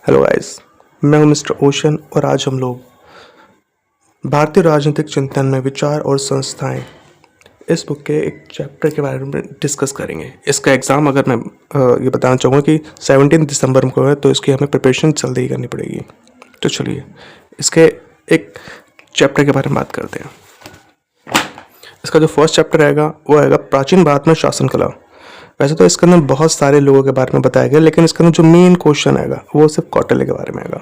Hello guys, मैं हूं mister ocean और आज हम लोग भारतीय राजनीतिक चिंतन में विचार और संस्थाएं इस बुक के एक चैप्टर के बारे में डिस्कस करेंगे। इसका एग्ज़ाम अगर मैं ये बताना चाहूँगा कि 17 दिसंबर को है, तो इसकी हमें प्रिपरेशन जल्दी ही करनी पड़ेगी। तो चलिए इसके एक चैप्टर के बारे में बात करते हैं। इसका जो फर्स्ट चैप्टर रहेगा वो आएगा प्राचीन भारत में शासन कला। वैसे तो इसके अंदर बहुत सारे लोगों के बारे में बताया गया, लेकिन इसके अंदर जो मेन क्वेश्चन आएगा वो सिर्फ कौटिल्य के बारे में आएगा।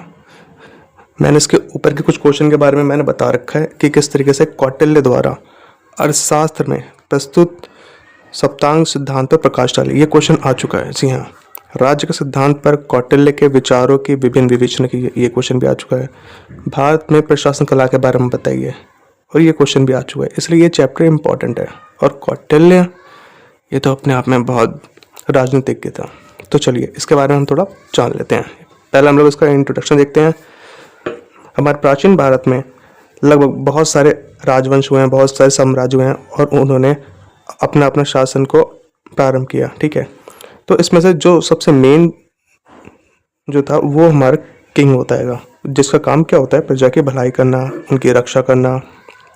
मैंने इसके ऊपर के कुछ क्वेश्चन के बारे में मैंने बता रखा है कि किस तरीके से कौटिल्य द्वारा अर्थशास्त्र में प्रस्तुत सप्तांग सिद्धांत पर प्रकाश डाली। ये क्वेश्चन आ चुका है। जी हाँ, राज्य के सिद्धांत पर कौटिल्य के विचारों की विभिन्न विवेचना की, ये क्वेश्चन भी आ चुका है। भारत में प्रशासन कला के बारे में बताइए, और ये क्वेश्चन भी आ चुका है। इसलिए ये चैप्टर इंपॉर्टेंट है। और कौटिल्य ये तो अपने आप में बहुत राजनीतिज्ञ था। तो चलिए इसके बारे में हम थोड़ा जान लेते हैं। पहले हम लोग इसका इंट्रोडक्शन देखते हैं। हमारे प्राचीन भारत में लगभग बहुत सारे राजवंश हुए हैं, बहुत सारे साम्राज्य हुए हैं, और उन्होंने अपना अपना शासन को प्रारंभ किया। ठीक है, तो इसमें से जो सबसे मेन जो था वो हमारा किंग होता है, जिसका काम क्या होता है? प्रजा की भलाई करना, उनकी रक्षा करना।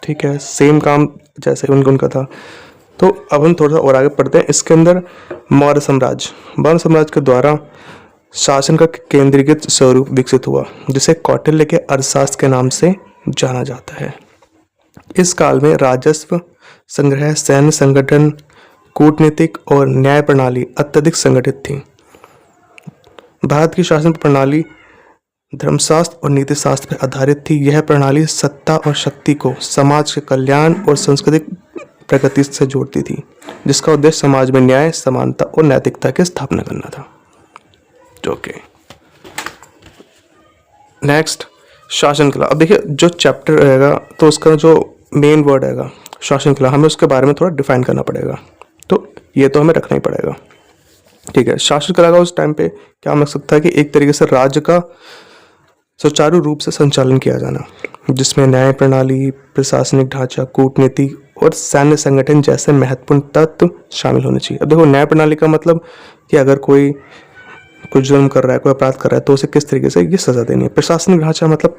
ठीक है, सेम काम जैसे उनका था। तो अब हम थोड़ा सा और आगे पढ़ते हैं। इसके अंदर मौर्य साम्राज्य के द्वारा शासन का केंद्रीकृत स्वरूप विकसित हुआ, जिसे कौटिल्य के अर्थशास्त्र के नाम से जाना जाता है। इस काल में राजस्व संग्रह, सैन्य संगठन, कूटनीतिक और न्याय प्रणाली अत्यधिक संगठित थी। भारत की शासन प्रणाली धर्मशास्त्र और नीतिशास्त्र पर आधारित थी। यह प्रणाली सत्ता और शक्ति को समाज के कल्याण और सांस्कृतिक प्रगति से जोड़ती थी, जिसका उद्देश्य समाज में न्याय, समानता और नैतिकता की स्थापना करना था। ओके, नेक्स्ट शासन कला। अब देखिए जो चैप्टर रहेगा तो उसका जो मेन वर्ड रहेगा शासन कला, हमें उसके बारे में थोड़ा डिफाइन करना पड़ेगा। तो ये तो हमें रखना ही पड़ेगा। ठीक है, शासन कला का उस टाइम पे क्या लग सकता है कि एक तरीके से राज्य का सुचारू रूप से संचालन किया जाना, जिसमें न्याय प्रणाली, प्रशासनिक ढांचा, कूटनीति और सैन्य संगठन जैसे महत्वपूर्ण तत्व शामिल होने चाहिए। अब देखो, न्याय प्रणाली का मतलब कि अगर कोई कुछ जुर्म कर रहा है, कोई अपराध कर रहा है, तो उसे किस तरीके से ये सजा देनी है। प्रशासनिक ढांचा मतलब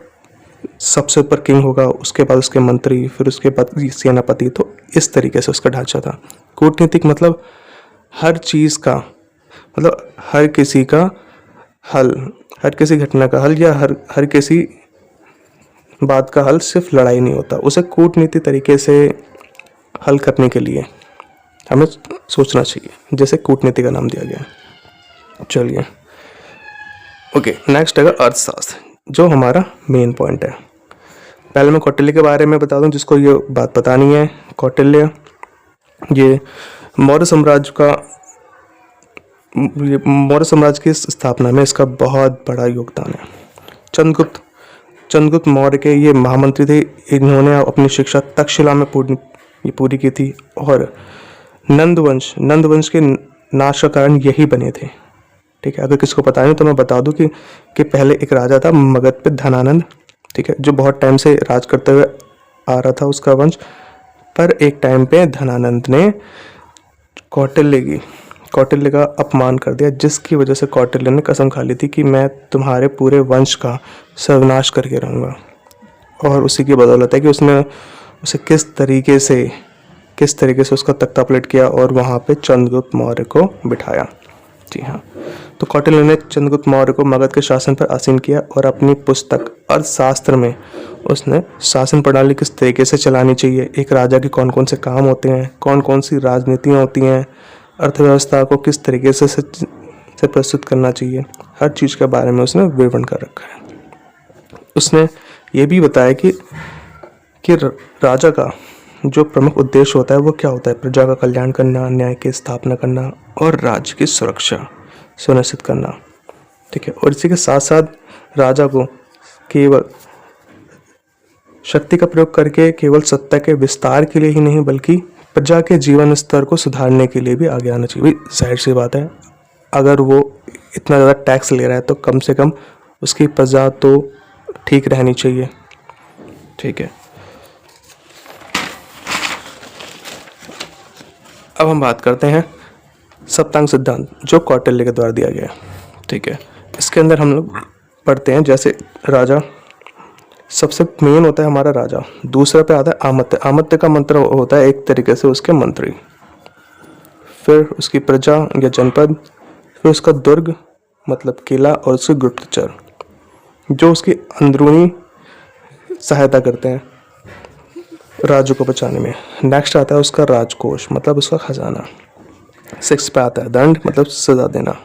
सबसे ऊपर किंग होगा, उसके बाद उसके मंत्री, फिर उसके बाद सेनापति। तो इस तरीके से उसका ढांचा था। कूटनीतिक मतलब हर चीज़ का मतलब हर किसी का हल, हर किसी घटना का हल या हर किसी बात का हल सिर्फ लड़ाई नहीं होता, उसे कूटनीति तरीके से हल करने के लिए हमें सोचना चाहिए, जैसे कूटनीति का नाम दिया गया। चलिए ओके, नेक्स्ट है अर्थशास्त्र, जो हमारा मेन पॉइंट है। पहले मैं कौटिल्य के बारे में बता दूं, जिसको ये बात बतानी है। कौटिल्य ये मौर्य साम्राज्य की स्थापना में इसका बहुत बड़ा योगदान है। चंद्रगुप्त मौर्य के ये महामंत्री थे। इन्होंने अपनी शिक्षा तक्षशिला में पूरी की थी, और नंदवंश के नाश का कारण यही बने थे। ठीक है, अगर किसको पता नहीं तो मैं बता दूं कि पहले एक राजा था मगध पे धनानंद। ठीक है, जो बहुत टाइम से राज करते हुए आ रहा था उसका वंश, पर एक टाइम पे धनानंद ने कौटिल्य का अपमान कर दिया, जिसकी वजह से कौटिल्य ने कसम खा ली थी कि मैं तुम्हारे पूरे वंश का सर्वनाश करके रहूँगा। और उसी की बदौलत है कि उसने उसे किस तरीके से उसका तख्ता पलट किया और वहाँ पे चंद्रगुप्त मौर्य को बिठाया। जी हाँ, तो कौटिल्य ने चंद्रगुप्त मौर्य को मगध के शासन पर आसीन किया, और अपनी पुस्तक अर्थशास्त्र में उसने शासन प्रणाली किस तरीके से चलानी चाहिए, एक राजा के कौन कौन से काम होते हैं, कौन कौन सी राजनीतियाँ होती हैं, अर्थव्यवस्था को किस तरीके से प्रस्तुत करना चाहिए, हर चीज़ के बारे में उसने विवरण कर रखा है। उसने ये भी बताया कि राजा का जो प्रमुख उद्देश्य होता है वो क्या होता है? प्रजा का कल्याण करना, न्याय की स्थापना करना और राज्य की सुरक्षा सुनिश्चित करना। ठीक है, और इसी के साथ साथ राजा को केवल शक्ति का प्रयोग करके केवल सत्ता के विस्तार के लिए ही नहीं, बल्कि प्रजा के जीवन स्तर को सुधारने के लिए भी आगे आना चाहिए। जाहिर सी बात है, अगर वो इतना ज़्यादा टैक्स ले रहा है तो कम से कम उसकी प्रजा तो ठीक रहनी चाहिए। ठीक है, अब हम बात करते हैं सप्तांग सिद्धांत, जो कौटिल्य के द्वारा दिया गया है। ठीक है, इसके अंदर हम लोग पढ़ते हैं। जैसे राजा सबसे मेन होता है हमारा राजा, दूसरे पे आता है आमत्य। आमत्य का मंत्र होता है एक तरीके से उसके मंत्री, फिर उसकी प्रजा या जनपद, फिर उसका दुर्ग मतलब किला, और उसके गुप्तचर जो उसकी अंदरूनी सहायता करते हैं राज्य को बचाने में। नेक्स्ट आता है उसका राजकोष मतलब उसका खजाना। 6 पे आता है दंड मतलब सजा देना,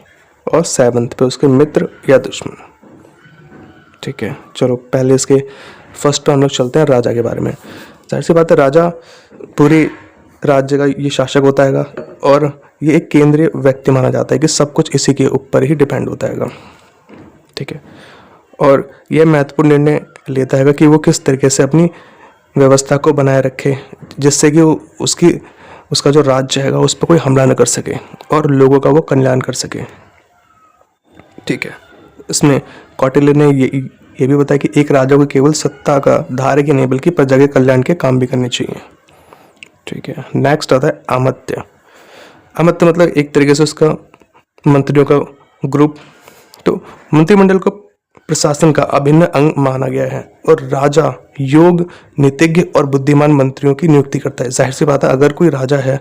और 7 पे उसके मित्र या दुश्मन। ठीक है, चलो पहले इसके फर्स्ट टर्म में चलते हैं राजा के बारे में। जाहिर सी बात है राजा पूरी राज्य का ये शासक होता है, और ये एक केंद्रीय व्यक्ति माना जाता है कि सब कुछ इसी के ऊपर ही डिपेंड होता है। ठीक है, और यह महत्वपूर्ण निर्णय लेता है कि वो किस तरीके से अपनी व्यवस्था को बनाए रखे, जिससे कि उसका जो राज्य है उस पर कोई हमला न कर सके और लोगों का वो कल्याण कर सके। ठीक है, इसमें कौटिल्य ने ये भी बताया कि एक राजा को केवल सत्ता का धारक ही नहीं बल्कि प्रजा के कल्याण के काम भी करने चाहिए। ठीक है, नेक्स्ट आता है आमत्य। आमत्य मतलब एक तरीके से उसका मंत्रियों का ग्रुप। तो मंत्रिमंडल को प्रशासन का अभिन्न अंग माना गया है, और राजा योग, नीतिज्ञ और बुद्धिमान मंत्रियों की नियुक्ति करता है। जाहिर सी बात है अगर कोई राजा है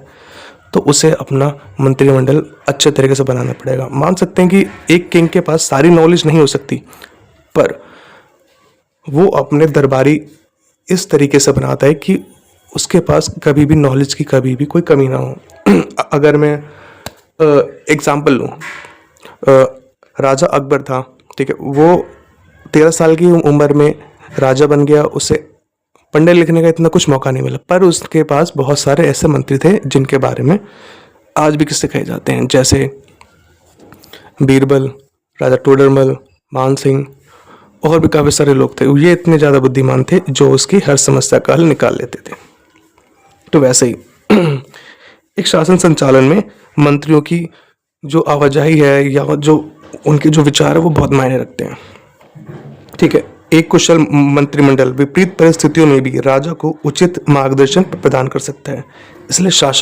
तो उसे अपना मंत्रिमंडल अच्छे तरीके से बनाना पड़ेगा। मान सकते हैं कि एक किंग के पास सारी नॉलेज नहीं हो सकती, पर वो अपने दरबारी इस तरीके से बनाता है कि उसके पास कभी भी नॉलेज की कभी भी कोई कमी ना हो। अगर मैं एग्जाम्पल लूँ, राजा अकबर था, ठीक है, वो 13 साल की उम्र में राजा बन गया। उसे पढ़ने लिखने का इतना कुछ मौका नहीं मिला, पर उसके पास बहुत सारे ऐसे मंत्री थे जिनके बारे में आज भी किस्से कहे जाते हैं, जैसे बीरबल, राजा टोडरमल, मान सिंह, और भी काफ़ी सारे लोग थे। ये इतने ज़्यादा बुद्धिमान थे जो उसकी हर समस्या का हल निकाल लेते थे। तो वैसे ही एक शासन संचालन में मंत्रियों की जो आवाजाही है या जो उनके जो विचार है वो बहुत मायने रखते हैं। ठीक है, एक कुशल मंत्रिमंडल विपरीत परिस्थितियों में भी राजा को उचित मार्गदर्शन प्रदान कर सकता है। इसलिए शासन